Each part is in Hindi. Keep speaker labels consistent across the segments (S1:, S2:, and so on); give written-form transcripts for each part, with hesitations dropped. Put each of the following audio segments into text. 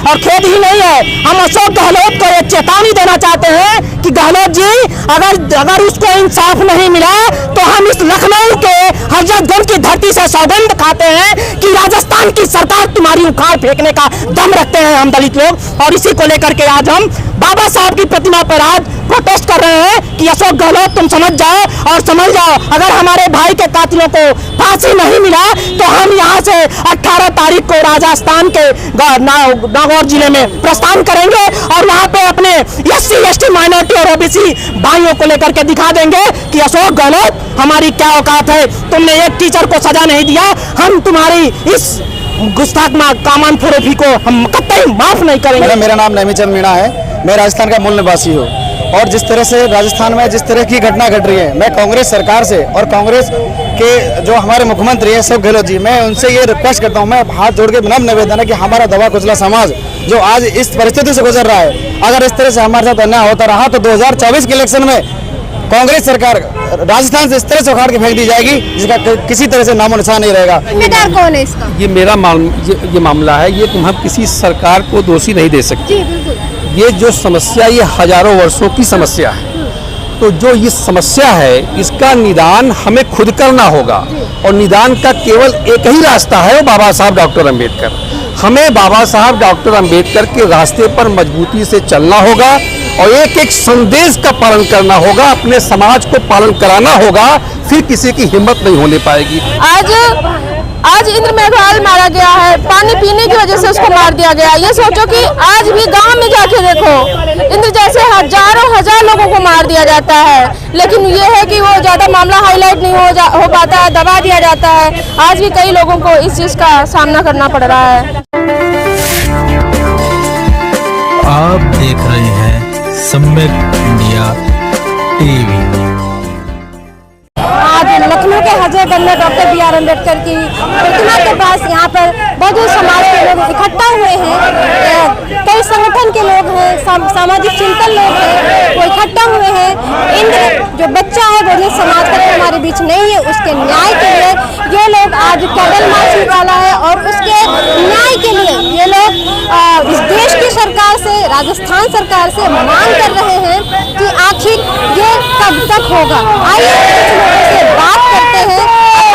S1: और खेद ही नहीं है, हम अशोक गहलोत को एक चेतावनी देना चाहते हैं कि गहलोत जी अगर उसको इंसाफ नहीं मिला तो हम इस लखनऊ के हजरतगंज की धरती से सौगंध खाते हैं कि राजस्थान की सरकार तुम्हारी उखाड़ फेंकने का दम रखते हैं हम दलित लोग। और इसी को लेकर के आज हम बाबा साहब की प्रतिमा पर आज प्रोटेस्ट कर रहे हैं कि अशोक गहलोत तुम समझ जाओ और समझ जाओ, अगर हमारे भाई के कातिलों को फांसी नहीं मिला तो हम यहाँ से 18 तारीख को राजस्थान के नागौर जिले में प्रस्थान करेंगे और वहाँ पे अपने SC ST माइनॉरिटी और OBC भाइयों को लेकर के दिखा देंगे कि अशोक गहलोत हमारी क्या औकात है। तुमने एक टीचर को सजा नहीं दिया, हम तुम्हारी इस गुस्ताख कामान फरोफी को हम कतई माफ नहीं करेंगे।
S2: मेरा नाम नेमीचंद मीणा है, मैं राजस्थान का मूल निवासी हूँ और जिस तरह से राजस्थान में जिस तरह की घटना घट रही है, मैं कांग्रेस सरकार से और कांग्रेस के जो हमारे मुख्यमंत्री हैं अशोक गहलोत जी, मैं उनसे ये रिक्वेस्ट करता हूँ, मैं हाथ जोड़ के विनम्र निवेदन है कि हमारा दबा कुचला समाज जो आज इस परिस्थिति से गुजर रहा है, अगर इस तरह से हमारे साथ अन्याय होता रहा तो 2024 के इलेक्शन में कांग्रेस सरकार राजस्थान से इस तरह से उखाड़ के फेंक दी जाएगी जिसका किसी तरह से नामो निशान नहीं रहेगा।
S3: जिम्मेदार कौन है इसका?
S4: ये मेरा ये मामला है, ये हम किसी सरकार को दोषी नहीं दे सकते। ये जो समस्या ये हजारों वर्षों की समस्या है, तो जो ये समस्या है इसका निदान हमें खुद करना होगा और निदान का केवल एक ही रास्ता है, वो बाबा साहब डॉक्टर अम्बेडकर। हमें बाबा साहब डॉक्टर अम्बेडकर के रास्ते पर मजबूती से चलना होगा और एक एक संदेश का पालन करना होगा, अपने समाज को पालन कराना होगा, फिर किसी की हिम्मत नहीं होने पाएगी।
S3: आज इंद्र मेघवाल मारा गया है, पानी पीने की वजह से उसको मार दिया गया। ये सोचो कि आज भी गांव में जाके देखो, इंद्र जैसे हजार लोगों को मार दिया जाता है, लेकिन ये है कि वो ज्यादा मामला हाईलाइट नहीं हो पाता है, दबा दिया जाता है। आज भी कई लोगों को इस चीज का सामना करना पड़ रहा है।
S5: आप देख रहे हैं सम्यक इंडिया टीवी।
S3: आज लखनऊ के हजरतगंज में डॉक्टर BR अम्बेडकर की प्रतिमा के पास यहाँ पर बहुजन समाज के लोग इकट्ठा हुए हैं, कई संगठन के लोग हैं, सामाजिक चिंतन लोग हैं, वो इकट्ठा हुए हैं। इंद्र जो बच्चा है बहुजन समाज का हमारे बीच नहीं है, उसके न्याय के लिए ये लोग आज कैंडल मार्च निकाला है और उसके न्याय के लिए ये लोग इस देश की सरकार से, राजस्थान सरकार से मांग कर रहे हैं कि आखिर ये कब तक होगा। आइए कुछ लोगों से बात करते हैं।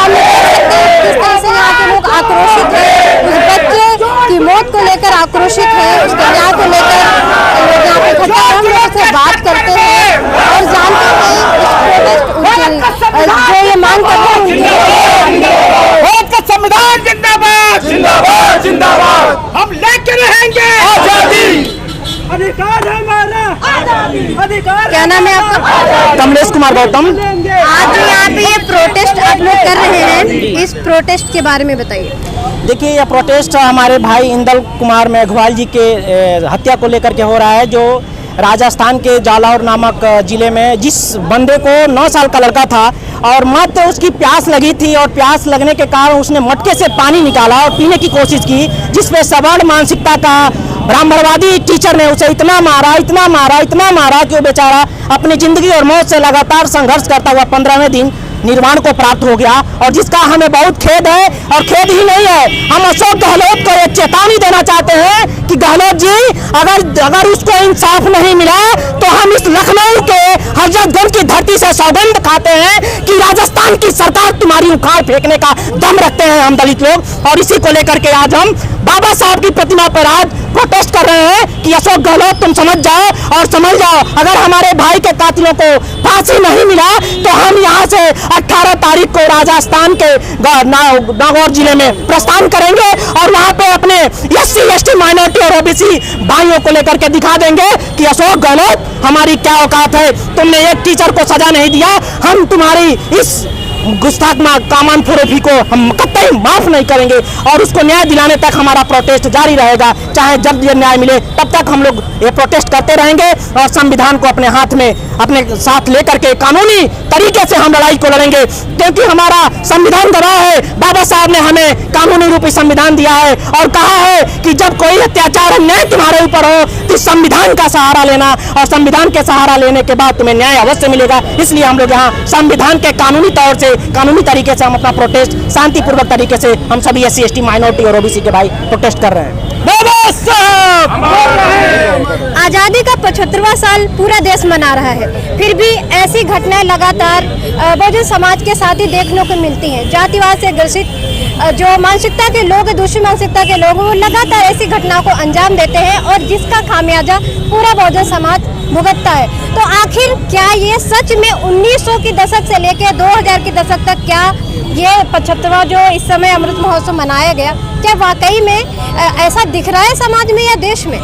S3: हम देख सकते हैं किस तरह से यहाँ के लोग आक्रोशित हैं, उस बच्चे की मौत को लेकर आक्रोशित है, उसके न्याय को लेकर लोग यहाँ पे इकट्ठा हैं। हम लोगों से बात करते हैं और जानते हैं जो ये मांग करते हैं।
S1: संविधान जिंदाबाद जिंदाबाद जिंदाबाद, हम लेके रहेंगे आजादी, अधिकार है हमारा, अधिकार।
S3: क्या नाम है आपका?
S1: कमलेश कुमार गौतम।
S3: आज जो यहाँ पे ये प्रोटेस्ट आप लोग कर रहे हैं, इस प्रोटेस्ट के बारे में बताइए।
S1: देखिए, यह प्रोटेस्ट हमारे भाई इंदल कुमार मेघवाल जी के हत्या को लेकर के हो रहा है, जो राजस्थान के जालौर नामक जिले में जिस बंदे को 9 साल का लड़का था और मात्र उसकी प्यास लगी थी और प्यास लगने के कारण उसने मटके से पानी निकाला और पीने की कोशिश की, जिसमें सवर्ण मानसिकता का ब्राह्मणवादी टीचर ने उसे इतना मारा कि वो बेचारा अपनी जिंदगी और मौत से लगातार संघर्ष करता हुआ 15वें दिन निर्वाण को प्राप्त हो गया। और जिसका हमें बहुत खेद है और खेद ही नहीं है, हम अशोक गहलोत को एक चेतावनी देना चाहते हैं कि गहलोत जी अगर उसको इंसाफ नहीं मिला तो हम इस लखनऊ के हजरतगंज की धरती से सौगंध खाते हैं कि राजस्थान की सरकार तुम्हारी उखाड़ फेंकने का दम रखते हैं हम दलित लोग। और इसी को लेकर के आज हम बाबा साहब की प्रतिमा पर आज प्रोटेस्ट कर रहे हैं कि अशोक गहलोत तुम समझ जाओ और समझ जाओ, अगर हमारे भाई के कातिलों को फांसी नहीं मिला तो हम यहाँ से 18 तारीख को राजस्थान के नागौर जिले में प्रस्थान करेंगे और वहाँ पे अपने SC ST माइनॉरिटी और OBC भाइयों को लेकर के दिखा देंगे कि अशोक गहलोत हमारी क्या औकात है। तुमने एक टीचर को सजा नहीं दिया, हम तुम्हारी इस गुस्ताख कामान फरोफी को हम कतई माफ नहीं करेंगे और उसको न्याय दिलाने तक हमारा प्रोटेस्ट जारी रहेगा। चाहे जब ये न्याय मिले तब तक हम लोग ये प्रोटेस्ट करते रहेंगे और संविधान को अपने हाथ में अपने साथ लेकर के कानूनी तरीके से हम लड़ाई को लड़ेंगे, क्योंकि हमारा संविधान गवाह है। बाबा साहब ने हमें कानूनी रूपी संविधान दिया है और कहा है कि जब कोई अत्याचार अन्याय तुम्हारे ऊपर हो तो संविधान का सहारा लेना और संविधान के सहारा लेने के बाद तुम्हें न्याय अवश्य मिलेगा। इसलिए हम लोग यहाँ संविधान के कानूनी तौर से, कानूनी तरीके से हम अपना प्रोटेस्ट शांतिपूर्वक तरीके से हम सभी SC ST माइनॉरिटी और OBC के भाई प्रोटेस्ट कर रहे हैं। बाबा साहब
S3: 15 साल पूरा देश मना रहा है, फिर भी ऐसी घटनाएं लगातार बहुजन समाज के साथ ही देखने को मिलती हैं। जातिवाद से ग्रसित जो मानसिकता के लोग, दूसरी मानसिकता के लोग, वो लगातार ऐसी घटनाओं को अंजाम देते हैं और जिसका खामियाजा पूरा बहुजन समाज भुगतता है। तो आखिर क्या ये सच में 1900 की दशक से लेकर 2000 की दशक तक क्या ये 75वां जो इस समय अमृत महोत्सव मनाया गया, क्या वाकई में ऐसा दिख रहा है समाज में या देश में?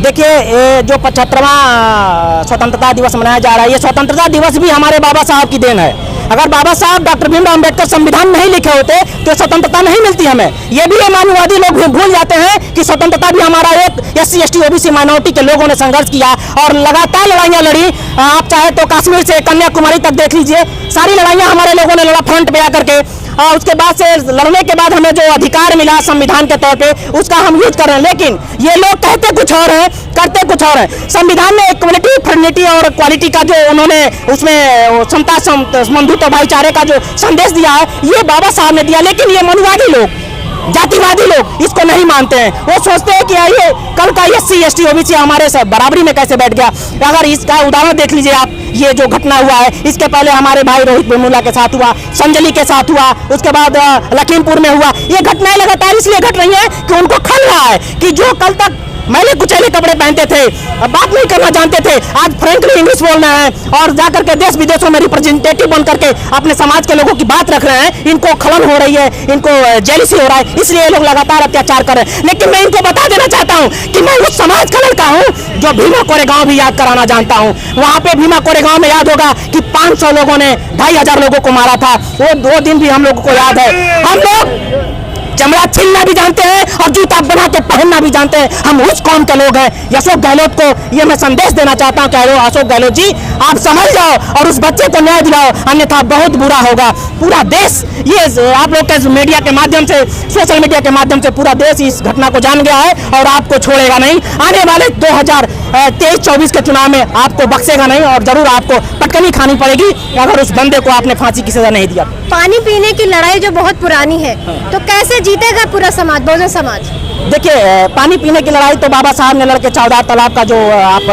S1: देखिए, ये जो 75वां स्वतंत्रता दिवस मनाया जा रहा है, ये स्वतंत्रता दिवस भी हमारे बाबा साहब की देन है। अगर बाबा साहब डॉक्टर भीमराव अम्बेडकर संविधान नहीं लिखे होते तो स्वतंत्रता नहीं मिलती हमें। ये भी ये मानववादी लोग भूल जाते हैं कि स्वतंत्रता भी हमारा एक SC ST OBC माइनॉरिटी के लोगों ने संघर्ष किया और लगातार लड़ाइयाँ लड़ी। आप चाहे तो कश्मीर से कन्याकुमारी तक देख लीजिए, सारी लड़ाइयाँ हमारे लोगों ने लड़ा फ्रंट पे आकर के। और उसके बाद से लड़ने के बाद हमें जो अधिकार मिला संविधान के तौर पे, उसका हम यूज कर रहे हैं। लेकिन ये लोग कहते कुछ और हैं, करते कुछ और हैं। संविधान में इक्वलिटी, फ्रेटर्निटी और क्वालिटी का जो उन्होंने उसमें समता, बंधुत्व और भाईचारे का जो संदेश दिया है, ये बाबा साहब ने दिया। लेकिन ये मनुवादी लोग, जातिवादी लोग इसको नहीं मानते हैं। वो सोचते हैं कि ये कल का SC ST OBC हमारे से बराबरी में कैसे बैठ गया। अगर इसका उदाहरण देख लीजिए आप, ये जो घटना हुआ है, इसके पहले हमारे भाई रोहित वेमुला के साथ हुआ, संजली के साथ हुआ, उसके बाद लखीमपुर में हुआ। ये घटनाएं लगातार इसलिए घट रही हैं कि उनको खल रहा है कि जो कल तक मैले कुचैले कपड़े पहनते थे, बात नहीं करना जानते थे, आज फ्रेंकली इंग्लिश बोलना है और जाकर के देश विदेशों में रिप्रेजेंटेटिव बन करके अपने समाज के लोगों की बात रख रहे हैं। इनको खलन हो रही है, इनको जेलिसी हो रहा है, इसलिए ये लोग लगातार अत्याचार कर रहे हैं। लेकिन मैं इनको बता देना चाहता हूँ कि मैं उस समाज का लड़का हूँ जो भीमा कोरेगांव भी याद कराना जानता हूँ। वहाँ पे भीमा कोरेगांव में याद होगा कि 500 लोगों ने 2500 लोगों को मारा था। वो 2 दिन भी हम लोगों को याद है। हम लोग चमड़ा छीलना भी जानते हैं और जूता बना के पहनना भी जानते हैं। हम उस कौम के लोग हैं। अशोक गहलोत को ये मैं संदेश देना चाहता हूँ कि अशोक गहलोत जी, आप समझ जाओ और उस बच्चे को न्याय दिलाओ, अन्यथा बहुत बुरा होगा। पूरा देश, ये आप लोग के मीडिया के माध्यम से, सोशल मीडिया के माध्यम से पूरा देश इस घटना को जान गया है और आपको छोड़ेगा नहीं। आने वाले 2023-24 के चुनाव में आपको बख्शेगा नहीं और जरूर आपको पटकनी खानी पड़ेगी अगर उस बंदे को आपने फांसी की सजा नहीं दिया।
S3: पानी पीने की लड़ाई जो बहुत पुरानी है, तो कैसे जीतेगा पूरा समाज, बहुजन समाज?
S1: देखिए, पानी पीने की लड़ाई तो बाबा साहब ने लड़के चौदार तालाब का जो आप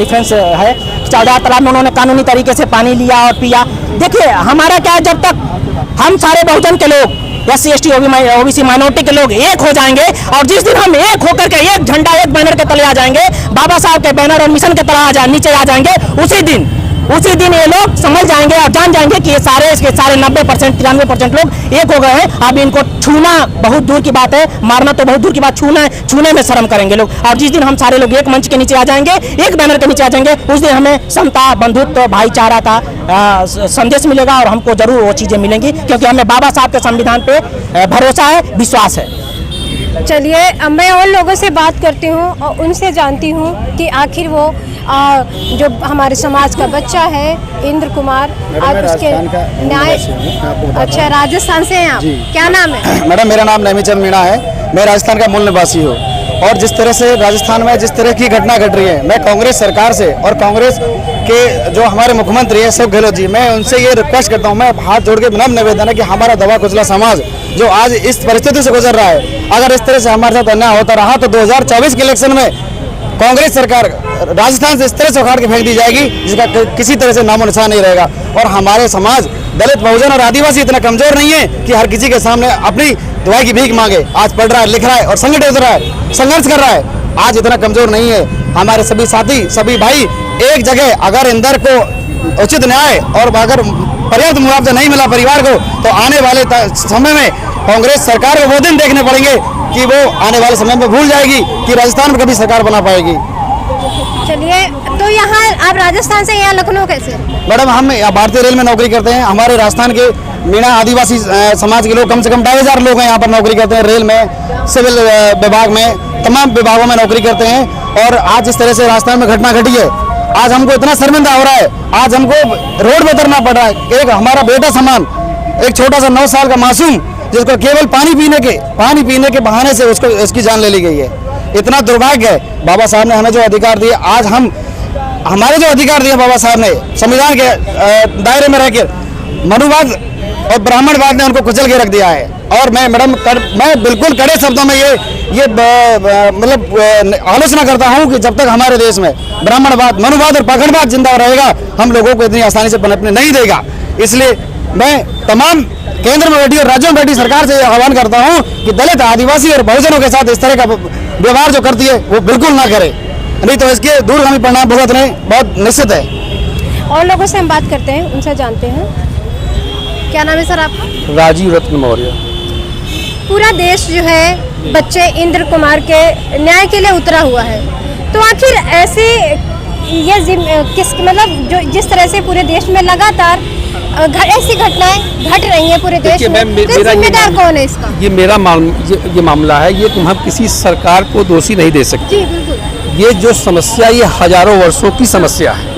S1: रेफरेंस है, चौदार तालाब में उन्होंने कानूनी तरीके से पानी लिया और पिया। देखिए, हमारा क्या है, जब तक हम सारे बहुजन के लोग, SC ST OBC माइनॉरिटी के लोग एक हो जाएंगे और जिस दिन हम एक होकर के एक झंडा, एक बैनर के तले आ जाएंगे, बाबा साहब के बैनर और मिशन के तले नीचे आ जाएंगे, उसी दिन ये लोग समझ जाएंगे और जान जाएंगे कि ये सारे 90% 93% लोग एक हो गए हैं। अब इनको छूना बहुत दूर की बात है, मारना तो बहुत दूर की बात, छूने में शर्म करेंगे लोग। और जिस दिन हम सारे लोग एक मंच के नीचे आ जाएंगे, एक बैनर के नीचे आ जाएंगे, उस दिन हमें समता, बंधुत्व, भाईचारा का संदेश मिलेगा और हमको जरूर वो चीज़ें मिलेंगी, क्योंकि हमें बाबा साहब के संविधान पे भरोसा है, विश्वास है।
S3: चलिए, मैं और लोगों से बात करती हूँ और उनसे जानती हूँ कि आखिर वो जो हमारे समाज का बच्चा है इंद्र कुमार, आज उसके न्याय। अच्छा, राजस्थान से हैं आप, क्या नाम है?
S2: मैडम, मेरा नाम नेमीचंद मीणा है। मैं राजस्थान का मूल निवासी हूँ और जिस तरह से राजस्थान में जिस तरह की घटना घट रही है, मैं कांग्रेस सरकार से और कांग्रेस के जो हमारे मुख्यमंत्री है अशोक गहलोत जी, मैं उनसे ये रिक्वेस्ट करता हूँ, मैं हाथ जोड़ के विनम्र निवेदन है कि हमारा दबा कुचला समाज जो आज इस परिस्थिति से गुजर रहा है, अगर इस तरह से हमारे साथ अन्याय होता रहा तो 2024 के इलेक्शन में कांग्रेस सरकार राजस्थान से इस तरह से उखाड़ के फेंक दी जाएगी जिसका किसी तरह से नामो निशान नहीं रहेगा। और हमारे समाज दलित, बहुजन और आदिवासी इतना कमजोर नहीं है कि हर किसी के सामने अपनी दुआई की भीख मांगे। आज पढ़ रहा है, लिख रहा है और संगठित हो रहा है, संघर्ष कर रहा है, आज इतना कमजोर नहीं है। हमारे सभी साथी, सभी भाई एक जगह, अगर इंदर को उचित न्याय और अगर पर्याप्त मुआवजा नहीं मिला परिवार को, तो आने वाले समय में कांग्रेस सरकार को वो दिन देखने पड़ेंगे कि वो आने वाले समय में भूल जाएगी कि राजस्थान में कभी सरकार बना पाएगी।
S3: चलिए, तो यहाँ आप राजस्थान से यहाँ लखनऊ कैसे?
S2: मैडम, हम भारतीय रेल में नौकरी करते हैं। हमारे राजस्थान के मीणा आदिवासी समाज के लोग कम से कम 2,500 लोग हैं यहाँ पर नौकरी करते हैं। रेल में, सिविल विभाग में, तमाम विभागों में नौकरी करते हैं। और आज जिस तरह से राजस्थान में घटना घटी है, आज हमको इतना शर्मिंदा हो रहा है, आज हमको रोड पे उतरना पड़ रहा है। एक हमारा बेटा समान, एक छोटा सा 9 साल का मासूम, जिसको केवल पानी पीने के बहाने से उसकी जान ले ली गई है। इतना दुर्भाग्य है। बाबा साहब ने हमें जो अधिकार दिए, आज हमारे जो अधिकार दिए बाबा साहब ने संविधान के दायरे में रहकर, मनुवाद और ब्राह्मणवाद ने उनको कुचल के रख दिया है। और मैं मैडम मैं बिल्कुल कड़े शब्दों में ये मतलब आलोचना करता हूं कि जब तक हमारे देश में ब्राह्मणवाद, मनुवाद और पाखंडवाद जिंदा रहेगा, हम लोगों को इतनी आसानी से पनपने नहीं देगा। इसलिए मैं तमाम केंद्र में बैठी और राज्यों में बैठी सरकार से आह्वान करता हूं कि दलित, आदिवासी और बहुजनों के साथ इस तरह का व्यवहार जो करती है वो बिल्कुल ना करे, नहीं तो इसके दूरगामी परिणाम भुगतने बहुत निश्चित है।
S3: और लोगों से हम बात करते हैं, उनसे जानते हैं। क्या नाम है सर आपका?
S4: राजीव रत्न मौर्य।
S3: पूरा देश जो है बच्चे इंद्र कुमार के न्याय के लिए उतरा हुआ है, तो आखिर ऐसे ये किस मतलब जो जिस तरह से पूरे देश में लगातार ऐसी घटनाएं घट रही हैं पूरे देश में, तो जिम्मेदार कौन है इसका?
S4: ये मामला है, ये हम किसी सरकार को दोषी नहीं दे सकते।
S3: जी बिल्कुल।
S4: ये जो समस्या, ये हजारों वर्षों की समस्या है।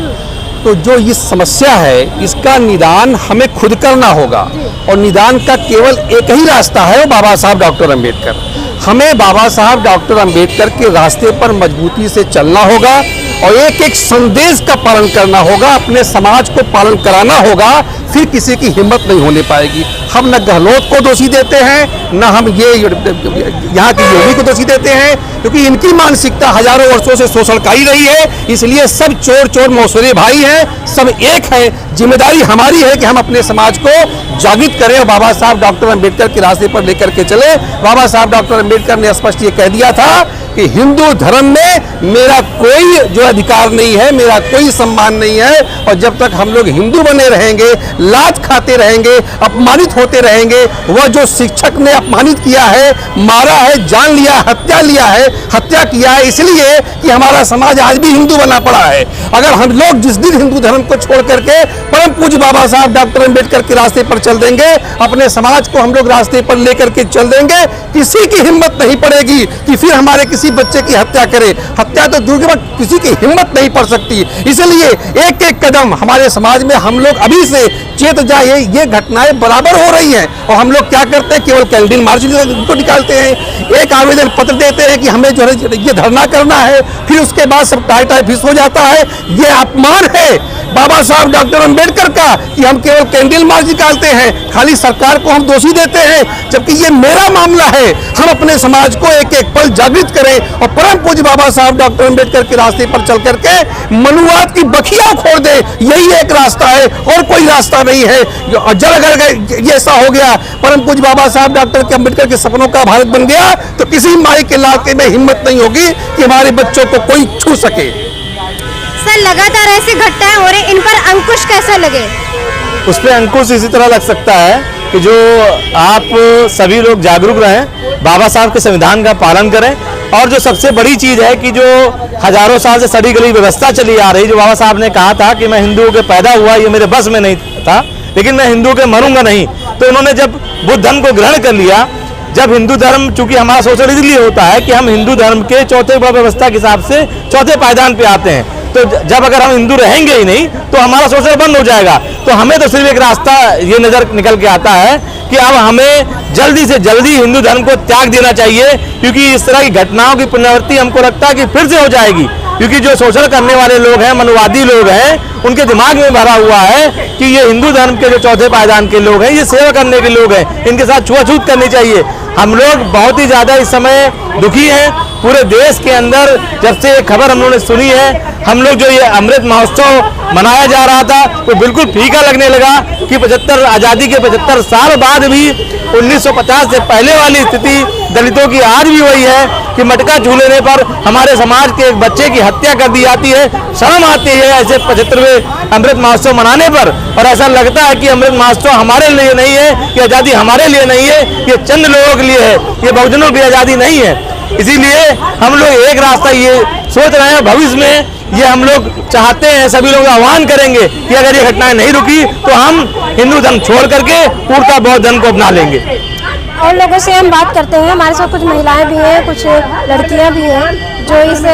S4: तो जो ये समस्या है, इसका निदान हमें खुद करना होगा, और निदान का केवल एक ही रास्ता है, वो बाबा साहब डॉक्टर अंबेडकर। हमें बाबा साहब डॉक्टर अंबेडकर के रास्ते पर मजबूती से चलना होगा और एक एक संदेश का पालन करना होगा, अपने समाज को पालन कराना होगा, फिर किसी की हिम्मत नहीं होने पाएगी। हम न गहलोत को दोषी देते हैं, न हम ये यहाँ की योगी को दोषी देते हैं, क्योंकि इनकी मानसिकता हजारों वर्षों से शोषण का ही रही है। इसलिए सब चोर चोर मौसरे भाई हैं, सब एक हैं। जिम्मेदारी हमारी है कि हम अपने समाज को जागृत करें और बाबा साहब डॉक्टर अंबेडकर के रास्ते पर लेकर के चले। बाबा साहब डॉक्टर अंबेडकर ने स्पष्ट ये कह दिया था कि हिंदू धर्म में मेरा कोई जो अधिकार नहीं है, मेरा कोई सम्मान नहीं है, और जब तक हम लोग हिंदू बने रहेंगे, लात खाते रहेंगे, अपमानित होते रहेंगे। वह जो शिक्षक ने अपमानित किया है, मारा है, जान लिया, हत्या किया है, इसलिए कि हमारा समाज आज भी हिंदू बना पड़ा है। अगर हम लोग जिस दिन हिंदू धर्म को छोड़ करके परम पूज्य बाबा साहब डॉक्टर अंबेडकर के रास्ते पर चल देंगे, अपने समाज को हम लोग रास्ते पर लेकर के चल देंगे, किसी की हिम्मत नहीं पड़ेगी कि फिर हमारे किसी बच्चे की हत्या करे। हत्या तो दूर के बाद किसी की हिम्मत नहीं पड़ सकती। इसलिए एक एक कदम हमारे समाज में हम लोग अभी से चेत जाए। ये घटनाएं बराबर हो रही हैं, और हम लोग क्या करते हैं, केवल कैंडल मार्च को निकालते हैं, एक आवेदन पत्र देते हैं कि हमें जो है ये धरना करना है, फिर उसके बाद सब टाई फिस हो जाता है। ये अपमान है बाबा साहब डॉक्टर अंबेडकर का कि हम केवल कैंडल मार्च निकालते हैं, खाली सरकार को हम दोषी देते हैं, जबकि ये मेरा मामला है। हम अपने समाज को एक एक पल जागृत करें और परम पूज्य बाबा साहब डॉक्टर अंबेडकर के रास्ते पर चल करके मनुवाद की बखिया खोल दे। यही एक रास्ता है, और कोई रास्ता नहीं है। जब अगर ये ऐसा हो गया, परम पूज्य बाबा साहब डॉक्टर अंबेडकर के सपनों का भारत बन गया, तो किसी माई के लाते में हिम्मत नहीं होगी कि हमारे बच्चों को कोई छू सके।
S3: सर, लगातार ऐसी घटनाएं हो रही, इन पर अंकुश कैसे लगे?
S6: उस पर अंकुश इसी तरह लग सकता है कि जो आप सभी लोग जागरूक रहें, बाबा साहब के संविधान का पालन करें, और जो सबसे बड़ी चीज़ है कि जो हजारों साल से सड़ी गली व्यवस्था चली आ रही, जो बाबा साहब ने कहा था कि मैं हिंदुओं के पैदा हुआ, ये मेरे बस में नहीं था, लेकिन मैं हिंदू के मरूंगा नहीं। तो उन्होंने जब बुद्ध धर्म को ग्रहण कर लिया, जब हिंदू धर्म, चूंकि हमारा शोषण इसलिए होता है कि हम हिंदू धर्म के चौथे व्यवस्था के हिसाब से चौथे पायदान पे आते हैं, तो जब अगर हम हिंदू रहेंगे ही नहीं तो हमारा शोषण बंद हो जाएगा। तो हमें तो सिर्फ एक रास्ता ये नजर निकल के आता है कि अब हमें जल्दी से जल्दी हिंदू धर्म को त्याग देना चाहिए, क्योंकि इस तरह की घटनाओं की पुनरावृत्ति हमको लगता है कि फिर से हो जाएगी। क्योंकि जो शोषण करने वाले लोग हैं, मनुवादी लोग हैं, उनके दिमाग में भरा हुआ है कि ये हिंदू धर्म के जो चौथे पायदान के लोग हैं, ये सेवा करने के लोग हैं, इनके साथ छुआछूत करनी चाहिए। हम लोग बहुत ही ज़्यादा इस समय दुखी हैं। पूरे देश के अंदर जब से ये खबर हम लोगों ने सुनी है, हम लोग जो ये अमृत महोत्सव मनाया जा रहा था वो बिल्कुल फीका लगने लगा कि 75 आज़ादी के 75 साल बाद भी 1950 से पहले वाली स्थिति दलितों की आज भी वही है कि मटका झूलने पर हमारे समाज के एक बच्चे की हत्या कर दी जाती है। शर्म आती है ऐसे 75वें अमृत महोत्सव मनाने पर, और ऐसा लगता है कि अमृत महोत्सव हमारे लिए नहीं है, कि आज़ादी हमारे लिए नहीं है, ये चंद लोगों के लिए है, ये बहुजनों की आज़ादी नहीं है। इसीलिए हम लोग एक रास्ता ये सोच रहे हैं, भविष्य में ये हम लोग चाहते हैं, सभी लोग आह्वान करेंगे कि अगर ये घटनाएं नहीं रुकी तो हम हिंदू धर्म छोड़ करके पूर्णतः बौद्ध धर्म को अपना लेंगे।
S3: और लोगों से हम बात करते हैं, हमारे साथ कुछ महिलाएं भी हैं, कुछ लड़कियां भी हैं जो इस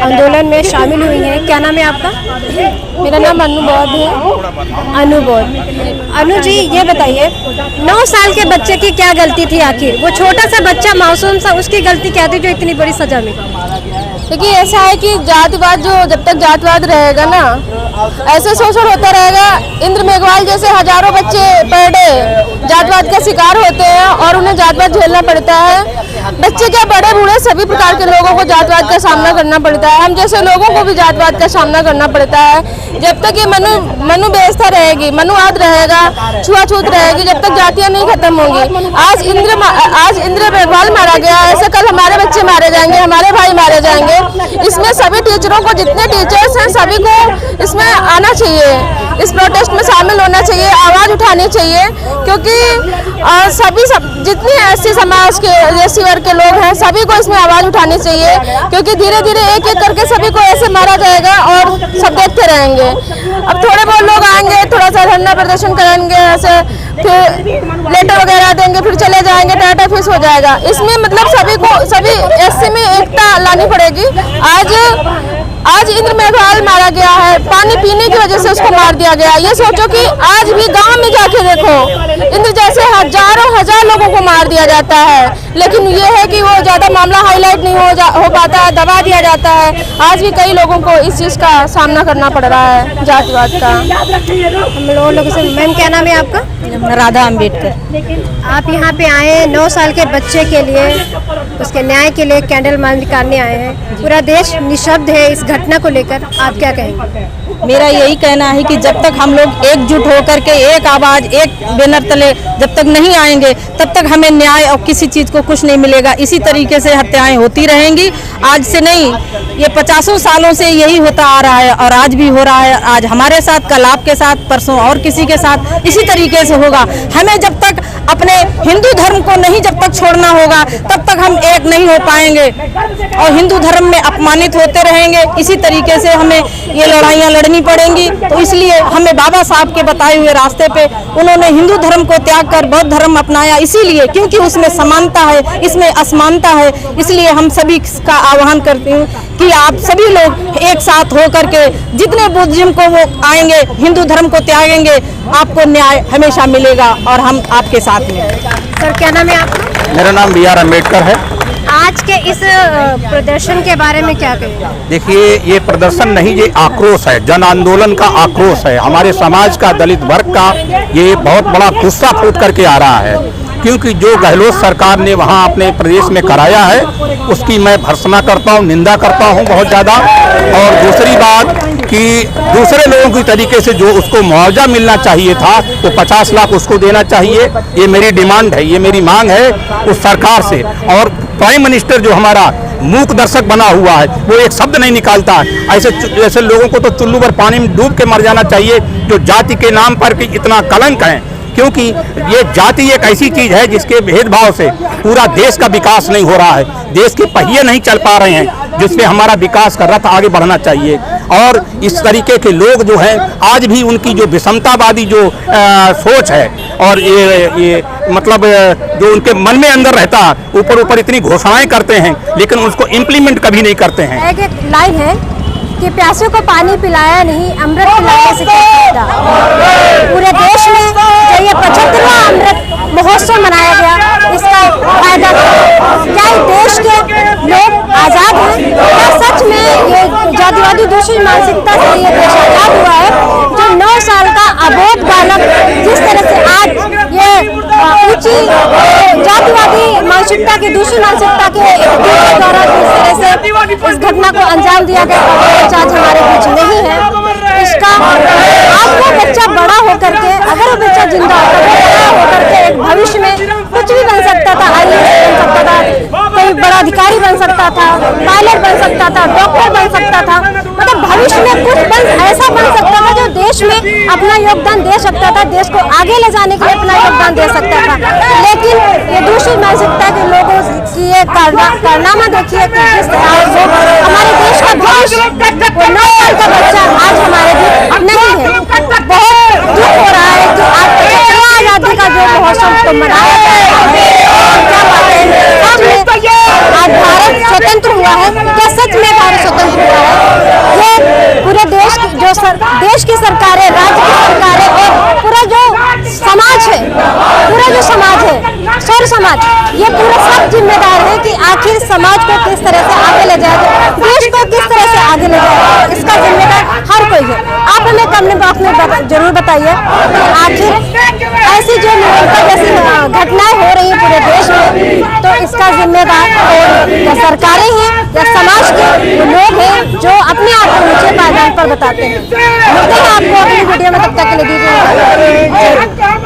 S3: आंदोलन में शामिल हुई हैं। क्या नाम है आपका? मेरा नाम अनुबोध है। अनुबोध, अनु जी ये बताइए 9 साल के बच्चे की क्या गलती थी आखिर? वो छोटा सा बच्चा मासूम सा, उसकी गलती क्या थी जो इतनी बड़ी सजा मिली?
S7: देखिए ऐसा है कि जातिवाद जो जब तक जातिवाद रहेगा ना, ऐसे शोषण होता रहेगा। इंद्र मेघवाल जैसे हजारों बच्चे पर डे जातिवाद का शिकार होते हैं और उन्हें जातिवाद झेलना पड़ता है। बच्चे क्या, बड़े बूढ़े सभी प्रकार के लोगों को जातिवाद का सामना करना पड़ता है। हम जैसे लोगों को भी जातिवाद का सामना करना पड़ता है। जब तक ये मनु व्यवस्था रहेगी, मनुवाद रहेगा, छुआछूत रहेगी, जब तक जातियां नहीं खत्म होंगी। आज इंद्र मेघवाल मारा गया, ऐसे कल हमारे बच्चे मारे जाएंगे, हमारे भाई मारे जाएंगे। इसमें सभी टीचरों को, जितने टीचर्स हैं सभी को इसमें आना चाहिए, इस प्रोटेस्ट में शामिल होना चाहिए, आवाज उठानी चाहिए, क्योंकि जितनी एससी समाज के एससी वर्ग के लोग हैं सभी को इसमें आवाज उठानी चाहिए, क्योंकि धीरे धीरे एक एक करके सभी को ऐसे मारा जाएगा और सब देखते रहेंगे। अब थोड़े बहुत लोग आएंगे, थोड़ा सा धरना प्रदर्शन करेंगे, ऐसे फिर लेटर वगैरह देंगे, फिर चले जाएंगे, टाटा फिस हो जाएगा। इसमें मतलब सभी एससी में एकता लानी पड़ेगी। आज इंद्र मेघवाल मारा गया है, पानी पीने की वजह से उसको मार दिया गया। ये सोचो कि आज भी गांव में जाके देखो, इंद्र जैसे हजार लोगों को मार दिया जाता है, लेकिन ये है कि वो ज्यादा मामला हाईलाइट नहीं हो पाता है, दबा दिया जाता है। आज भी कई लोगों को इस चीज का सामना करना पड़ रहा है, जातिवाद का।
S3: हम लोगों से, मैम क्या नाम है आपका?
S7: राधा अम्बेडकर।
S3: आप यहाँ पे आए 9 साल के बच्चे के लिए, उसके न्याय के लिए कैंडल मार्च निकालने आए हैं। पूरा देश निशब्द है इस घटना को लेकर, आप क्या कहेंगे?
S7: मेरा यही कहना है कि जब तक हम लोग एकजुट होकर के एक आवाज, एक बैनर तले जब तक नहीं आएंगे, तब तक हमें न्याय और किसी चीज को कुछ नहीं मिलेगा। इसी तरीके से हत्याएं होती रहेंगी, आज से नहीं, ये 50 सालों से यही होता आ रहा है और आज भी हो रहा है। आज हमारे साथ, कल आपके साथ, परसों और किसी के साथ इसी तरीके से होगा। हमें जब तक अपने हिंदू धर्म को नहीं जब तक छोड़ना होगा, तब तक हम एक नहीं हो पाएंगे और हिंदू धर्म में अपमानित होते रहेंगे। इसी तरीके से हमें ये लड़ाइयाँ लड़नी पड़ेंगी। तो इसलिए हमें बाबा साहब के बताए हुए रास्ते पे उन्होंने हिंदू धर्म को त्याग कर बौद्ध धर्म अपनाया, इसीलिए क्योंकि उसमें समानता है, इसमें असमानता है। इसलिए हम सभी का आह्वान करती हूँ कि आप सभी लोग एक साथ हो करके, जितने बुद्धिज्म को वो आएंगे, हिंदू धर्म को त्यागेंगे, आपको न्याय हमेशा मिलेगा और हम आपके साथ में।
S3: सर क्या नाम है आपका?
S6: मेरा नाम बी आर अम्बेडकर है।
S3: आज के इस प्रदर्शन के बारे में क्या कहेंगे?
S6: देखिए, ये प्रदर्शन नहीं, ये आक्रोश है, जन आंदोलन का आक्रोश है। हमारे समाज का, दलित वर्ग का ये बहुत बड़ा गुस्सा फूट करके आ रहा है, क्योंकि जो गहलोत सरकार ने वहाँ अपने प्रदेश में कराया है उसकी मैं भर्त्सना करता हूँ, निंदा करता हूँ बहुत ज़्यादा। और दूसरी बात कि दूसरे लोगों की तरीके से जो उसको मुआवजा मिलना चाहिए था तो 50 लाख उसको देना चाहिए। ये मेरी डिमांड है, ये मेरी मांग है उस सरकार से। और प्राइम मिनिस्टर जो हमारा मूक दर्शक बना हुआ है, वो एक शब्द नहीं निकालता है। ऐसे लोगों को तो चुल्लू भर पानी में डूब के मर जाना चाहिए जो जाति के नाम पर कि इतना कलंक है, क्योंकि ये जाति एक ऐसी चीज है जिसके भेदभाव से पूरा देश का विकास नहीं हो रहा है, देश के पहिए नहीं चल पा रहे हैं, जिसमें हमारा विकास का रथ आगे बढ़ना चाहिए। और इस तरीके के लोग जो हैं, आज भी उनकी जो विषमतावादी जो सोच है और ये मतलब जो उनके मन में अंदर रहता है, ऊपर इतनी घोषणाएं करते हैं लेकिन उसको इम्प्लीमेंट कभी नहीं करते हैं।
S3: एक लाइन है कि प्यासे को पानी पिलाया नहीं, अमृत पिलाने से क्या फायदा। पूरे देश में जो ये 75वां अमृत महोत्सव मनाया गया, इसका फायदा क्या देश के लोग आजाद हैं? क्या सच में ये जातिवादी दूसरी मानसिकता से ये देश आजाद हुआ है? जो 9 साल का अबोध बालक जिस तरह से आज ये ऊंची जातिवादी मानसिकता की, दूसरी मानसिकता के द्वारा जिस तरह से इस घटना को अंजाम दिया गया, आज हमारे बीच नहीं है। इसका आज वो बच्चा बड़ा होकर के, अगर वो बच्चा जिंदा होता है, बड़ा होकर के एक भविष्य में कुछ भी बन सकता था, IAS बन सकता था, कोई बड़ा अधिकारी बन सकता था, पायलट बन सकता था, डॉक्टर बन सकता था, मतलब भविष्य में कुछ ऐसा बन सकता था जो देश में अपना योगदान दे सकता था, देश को आगे ले जाने के लिए अपना योगदान दे सकता था। लेकिन ये दूसरी मानसिकता के लोगों की ये कारनामा देखिए कि जिस हमारे देश का भविष्य, वो 9 साल का बच्चा आज हमारे बीच नहीं है। बहुत दुख हो रहा है कि आज 75वां आजादी का जो महोत्सव तो मनाया गया है, क्या बात है, आज भारत स्वतंत्र हुआ है, क्या सच में भारत स्वतंत्र हुआ है? ये पूरे देश की जो देश की सरकारें, राज्य की सरकारें और पूरा जो जो समाज है, सौर समाज, ये पूरा सब जिम्मेदार है कि आखिर समाज को किस तरह से आगे ले जाए, देश को किस तरह से आगे ले जाए, इसका जिम्मेदार हर कोई है। आप हमें कमेंट बॉक्स में जरूर बताइए कि आखिर ऐसी जो निरंतर जैसी घटनाएं हो रही हैं पूरे देश में, तो इसका जिम्मेदार या सरकारें हैं या समाज के लोग हैं जो अपने आप को ऊंचे पायदान पर बताते हैं। मिलते हैं आपको अगली वीडियो में, तब तक के लिए दीजिए।